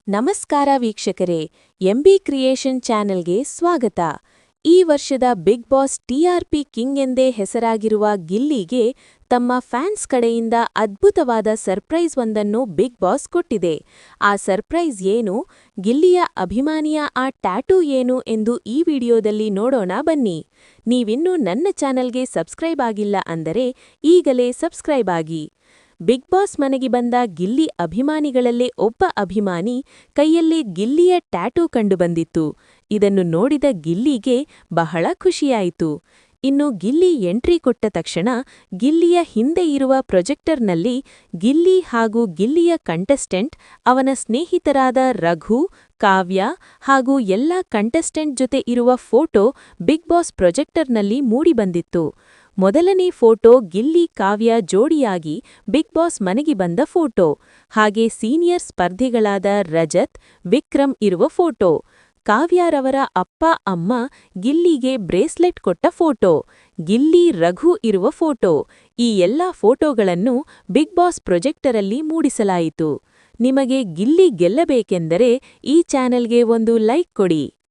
ನಮಸ್ಕಾರ ವೀಕ್ಷಕರೇ, MB creation ಚಾನೆಲ್ಗೆ ಸ್ವಾಗತ. ಈ ವರ್ಷದ ಬಿಗ್ ಬಾಸ್ ಟಿಆರ್ಪಿ ಕಿಂಗ್ ಎಂದೇ ಹೆಸರಾಗಿರುವ ಗಿಲ್ಲಿಗೆ ತಮ್ಮ ಫ್ಯಾನ್ಸ್ ಕಡೆಯಿಂದ ಅದ್ಭುತವಾದ ಸರ್ಪ್ರೈಸ್ ಒಂದನ್ನು ಬಿಗ್ ಬಾಸ್ ಕೊಟ್ಟಿದೆ. ಆ ಸರ್ಪ್ರೈಸ್ ಏನು, ಗಿಲ್ಲಿಯ ಅಭಿಮಾನಿಯ ಆ ಟ್ಯಾಟೂ ಏನು ಎಂದು ಈ ವಿಡಿಯೋದಲ್ಲಿ ನೋಡೋಣ ಬನ್ನಿ. ನೀವಿನ್ನೂ ನನ್ನ ಚಾನೆಲ್ಗೆ ಸಬ್ಸ್ಕ್ರೈಬ್ ಆಗಿಲ್ಲ ಅಂದರೆ ಈಗಲೇ ಸಬ್ಸ್ಕ್ರೈಬ್ ಆಗಿ. ಬಿಗ್ ಬಾಸ್ ಮನೆಗೆ ಬಂದ ಗಿಲ್ಲಿ ಅಭಿಮಾನಿಗಳಲ್ಲೇ ಒಬ್ಬ ಅಭಿಮಾನಿ ಕೈಯಲ್ಲಿ ಗಿಲ್ಲಿಯ ಟ್ಯಾಟೂ ಕಂಡುಬಂದಿತ್ತು. ಇದನ್ನು ನೋಡಿದ ಗಿಲ್ಲಿಗೆ ಬಹಳ ಖುಷಿಯಾಯಿತು. ಇನ್ನು ಗಿಲ್ಲಿ ಎಂಟ್ರಿ ಕೊಟ್ಟ ತಕ್ಷಣ ಗಿಲ್ಲಿಯ ಹಿಂದೆ ಇರುವ ಪ್ರೊಜೆಕ್ಟರ್ನಲ್ಲಿ ಗಿಲ್ಲಿ ಹಾಗೂ ಗಿಲ್ಲಿಯ ಕಂಟೆಸ್ಟೆಂಟ್, ಅವನ ಸ್ನೇಹಿತರಾದ ರಘು, ಕಾವ್ಯ ಹಾಗೂ ಎಲ್ಲ ಕಂಟೆಸ್ಟೆಂಟ್ ಜೊತೆ ಇರುವ ಫೋಟೋ ಬಿಗ್ ಬಾಸ್ ಪ್ರೊಜೆಕ್ಟರ್ನಲ್ಲಿ ಮೂಡಿಬಂದಿತ್ತು. ಮೊದಲನೇ ಫೋಟೋ ಗಿಲ್ಲಿ ಕಾವ್ಯ ಜೋಡಿಯಾಗಿ ಬಿಗ್ ಬಾಸ್ ಮನೆಗೆ ಬಂದ ಫೋಟೋ. ಹಾಗೆ ಸೀನಿಯರ್ ಸ್ಪರ್ಧಿಗಳಾದ ರಜತ್, ವಿಕ್ರಮ್ ಇರುವ ಫೋಟೋ. ಕಾವ್ಯರವರ ಅಪ್ಪ ಅಮ್ಮ ಗಿಲ್ಲಿಗೆ ಬ್ರೇಸ್ಲೆಟ್ ಕೊಟ್ಟ ಫೋಟೋ. ಗಿಲ್ಲಿ ರಘು ಇರುವ ಫೋಟೋ. ಈ ಎಲ್ಲಾ ಫೋಟೋಗಳನ್ನು ಬಿಗ್ ಬಾಸ್ ಪ್ರೊಜೆಕ್ಟರಲ್ಲಿ ಮೂಡಿಸಲಾಯಿತು. ನಿಮಗೆ ಗಿಲ್ಲಿ ಗೆಲ್ಲಬೇಕೆಂದರೆ ಈ ಚಾನೆಲ್ಗೆ ಒಂದು ಲೈಕ್ ಕೊಡಿ.